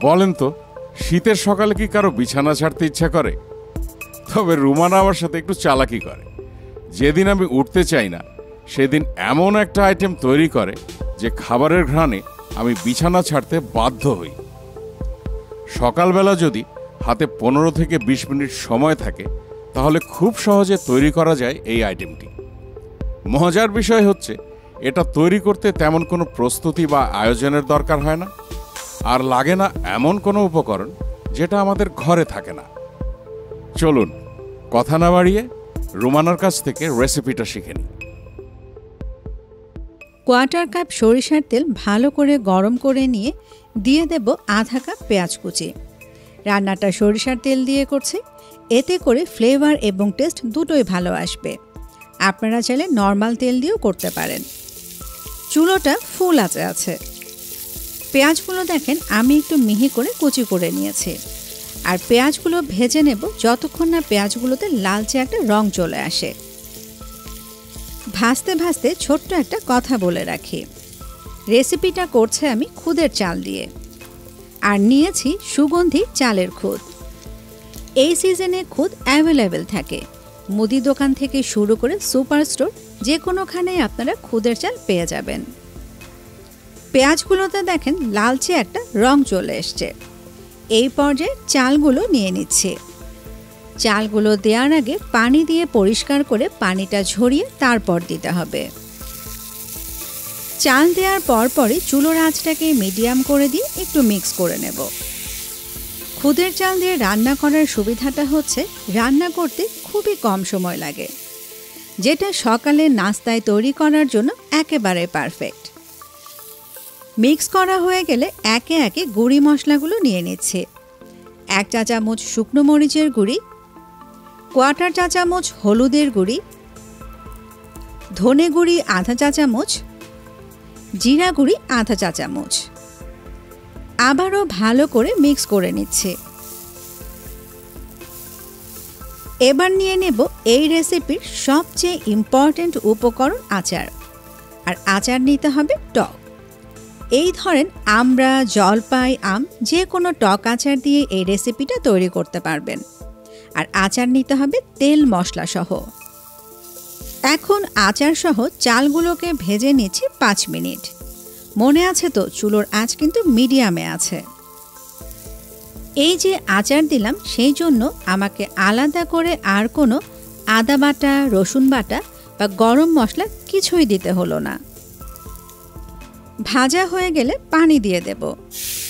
বলেন তো, শীতের সকালে কি কারো বিছানা ছাড়তে ইচ্ছা করে? তবে রুমানা আমার সাথে একটু চালাকি করে। যেদিন আমি উঠতে চাই না সেদিন এমন একটা আইটেম তৈরি করে যে খাবারের ঘ্রাণে আমি বিছানা ছাড়তে বাধ্য হই। সকালবেলা যদি হাতে 15 থেকে 20 মিনিট সময় থাকে তাহলে খুব সহজে তৈরি করা যায় এই আইটেমটি। মজার বিষয় হচ্ছে এটা তৈরি করতে তেমন কোনো প্রস্তুতি বা আয়োজনের দরকার হয় না, আর লাগে না এমন কোনো উপকরণ যেটা আমাদের ঘরে থাকে না। চলুন কথা না বাড়িয়ে রুমানার কাছ থেকে রেসিপিটা শিখে নিই। কোয়ার্টার কাপ সরিষার তেল ভালো করে গরম করে নিয়ে দিয়ে দেব আধা কাপ পেঁয়াজ কুচি। রান্নাটা সরিষার তেল দিয়ে করছি, এতে করে ফ্লেভার এবং টেস্ট দুটোই ভালো আসবে। আপনারা চাইলে নর্মাল তেল দিয়েও করতে পারেন। চুলোটা ফুল আঁচে আছে। পেঁয়াজগুলো দেখেন আমি একটু মিহি করে কুচি করে নিয়েছি, আর পেঁয়াজগুলো ভেজে নেব যতক্ষণ না পেঁয়াজগুলোতে লালচে একটা রং চলে আসে। ভাজতে ভাজতে ছোট্ট একটা কথা বলে রাখি, রেসিপিটা করছে আমি খুদের চাল দিয়ে, আর নিয়েছি সুগন্ধি চালের খুদ। এই সিজনে খুদ অ্যাভেলেবেল থাকে, মুদি দোকান থেকে শুরু করে সুপার স্টোর যে কোনোখানেই আপনারা খুদের চাল পেয়ে যাবেন। পেঁয়াজগুলোতে দেখেন লালচে একটা রং চলে এসছে। এই পর্যায়ে চালগুলো নিয়ে নিচ্ছি। চালগুলো দেওয়ার আগে পানি দিয়ে পরিষ্কার করে পানিটা ঝরিয়ে তারপর দিতে হবে। চাল দেওয়ার পরপরই চুলোর আঁচটাকে মিডিয়াম করে দিয়ে একটু মিক্স করে নেব। খুদের চাল দিয়ে রান্না করার সুবিধাটা হচ্ছে রান্না করতে খুবই কম সময় লাগে, যেটা সকালে নাস্তায় তৈরি করার জন্য একেবারে পারফেক্ট। মিক্স করা হয়ে গেলে একে একে গুঁড়ি মশলাগুলো নিয়ে নিচ্ছে। 1 চা চামচ শুকনো মরিচের গুঁড়ি, 1/4 চা চামচ হলুদের গুঁড়ি, ধনে গুঁড়ি আধা চা চামচ, জিরা গুঁড়ি আধা চা চামচ। আবারও ভালো করে মিক্স করে নিচ্ছে। এবার নিয়ে নেব এই রেসিপির সবচেয়ে ইম্পর্ট্যান্ট উপকরণ আচার। আর আচার নিতে হবে টক। এই ধরেন আমরা, জলপাই, আম যে কোনো টক আচার দিয়ে এই রেসিপিটা তৈরি করতে পারবেন। আর আচার নিতে হবে তেল মশলা সহ। এখন আচার সহ চালগুলোকে ভেজে নিচ্ছি 5 মিনিট। মনে আছে তো, চুলোর আঁচ কিন্তু মিডিয়ামে আছে। এই যে আচার দিলাম সেই জন্য আমাকে আলাদা করে আর কোনো আদা বাটা, রসুন বাটা বা গরম মশলা কিছুই দিতে হলো না। ভাজা হয়ে গেলে পানি দিয়ে দেব।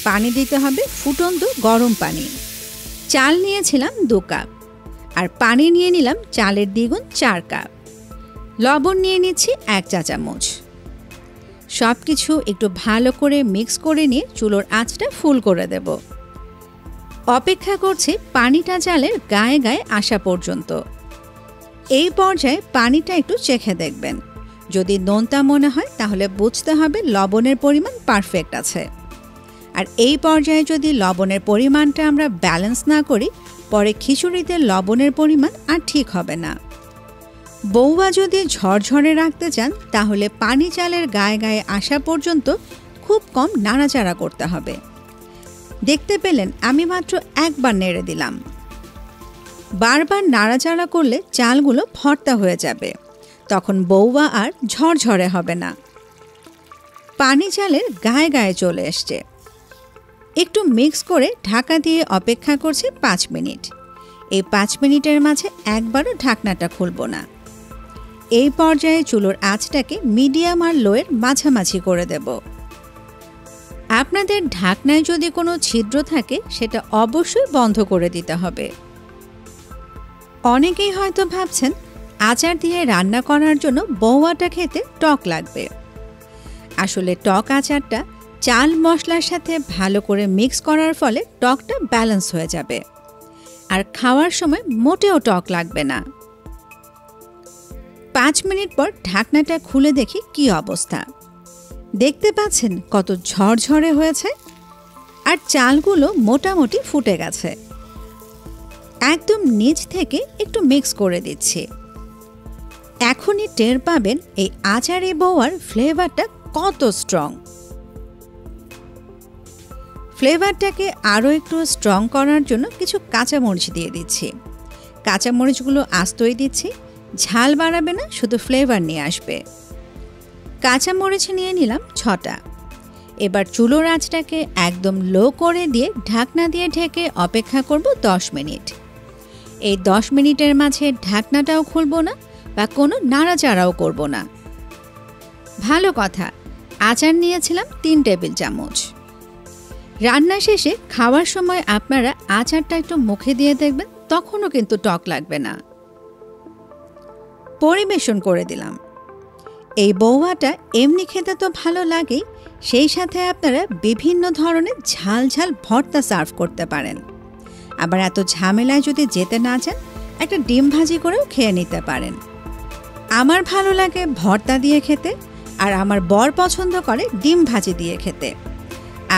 পানি দিতে হবে ফুটন্ত গরম পানি। চাল নিয়েছিলাম 2 কাপ, আর পানি নিয়ে নিলাম চালের দ্বিগুণ 4 কাপ। লবণ নিয়ে নিচ্ছি 1 চা চামচ। সব কিছু একটু ভালো করে মিক্স করে নিয়ে চুলোর আঁচটা ফুল করে দেব। অপেক্ষা করছি পানিটা চালের গায়ে গায়ে আসা পর্যন্ত। এই পর্যায়ে পানিটা একটু চেখে দেখবেন। যদি নোনতা মনে হয় তাহলে বুঝতে হবে লবণের পরিমাণ পারফেক্ট আছে। আর এই পর্যায়ে যদি লবণের পরিমাণটা আমরা ব্যালেন্স না করি, পরে খিচুড়িতে লবণের পরিমাণ আর ঠিক হবে না। বউয়া যদি ঝরঝরে রাখতে চান তাহলে পানি চালের গায়ে গায়ে আসা পর্যন্ত খুব কম নাড়াচাড়া করতে হবে। দেখতে পেলেন আমি মাত্র একবার নেড়ে দিলাম। বারবার নাড়াচাড়া করলে চালগুলো ভর্তা হয়ে যাবে, তখন বউয়া আর ঝরঝরে হবে না। পানি চালের গায়ে গায়ে চলে এসছে। একটু মিক্স করে ঢাকা দিয়ে অপেক্ষা করছি 5 মিনিট। এই 5 মিনিটের মাঝে একবারও ঢাকনাটা খুলব না। এই পর্যায়ে চুলোর আঁচটাকে মিডিয়াম আর লোয়ের মাঝামাঝি করে দেব। আপনাদের ঢাকনায় যদি কোনো ছিদ্র থাকে সেটা অবশ্যই বন্ধ করে দিতে হবে। অনেকেই হয়তো ভাবছেন আচার দিয়ে রান্না করার জন্য বউয়াটা খেতে টক লাগবে। আসলে টক আচারটা চাল মশলার সাথে ভালো করে মিক্স করার ফলে টকটা ব্যালেন্স হয়ে যাবে, আর খাওয়ার সময় মোটেও টক লাগবে না। 5 মিনিট পর ঢাকনাটা খুলে দেখি কি অবস্থা। দেখতে পাচ্ছেন কত ঝরঝরে হয়েছে, আর চালগুলো মোটামুটি ফুটে গেছে। একদম নিচ থেকে একটু মিক্স করে দিচ্ছি। এখনই টের পাবেন এই আচারে বউয়ার ফ্লেভারটা কত স্ট্রং। ফ্লেভারটাকে আরও একটু স্ট্রং করার জন্য কিছু কাঁচামরিচ দিয়ে দিচ্ছি। কাঁচামরিচগুলো আস্তই দিচ্ছি, ঝাল বাড়াবে না, শুধু ফ্লেভার নিয়ে আসবে। কাঁচামরিচ নিয়ে নিলাম 6টা। এবার চুলোর আঁচটাকে একদম লো করে দিয়ে ঢাকনা দিয়ে ঢেকে অপেক্ষা করব 10 মিনিট। এই 10 মিনিটের মাঝে ঢাকনাটাও খুলব না বা কোনো নাড়াচাড়াও করব না। ভালো কথা, আচার নিয়েছিলাম 3 টেবিল চামচ। রান্না শেষে খাওয়ার সময় আপনারা আচারটা একটু মুখে দিয়ে দেখবেন, তখনও কিন্তু টক লাগবে না। পরিবেশন করে দিলাম। এই বৌভাটা এমনি খেতে তো ভালো লাগেই, সেই সাথে আপনারা বিভিন্ন ধরনের ঝাল ঝাল ভর্তা সার্ভ করতে পারেন। আবার এত ঝামেলায় যদি যেতে না চান, একটা ডিম ভাজি করেও খেয়ে নিতে পারেন। আমার ভালো লাগে ভর্তা দিয়ে খেতে, আর আমার বর পছন্দ করে ডিম ভাজি দিয়ে খেতে।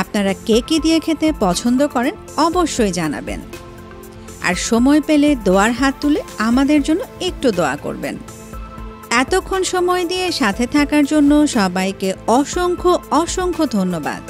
আপনারা কে কী দিয়ে খেতে পছন্দ করেন অবশ্যই জানাবেন। আর সময় পেলে দোয়ার হাত তুলে আমাদের জন্য একটু দোয়া করবেন। এতক্ষণ সময় দিয়ে সাথে থাকার জন্য সবাইকে অসংখ্য অসংখ্য ধন্যবাদ।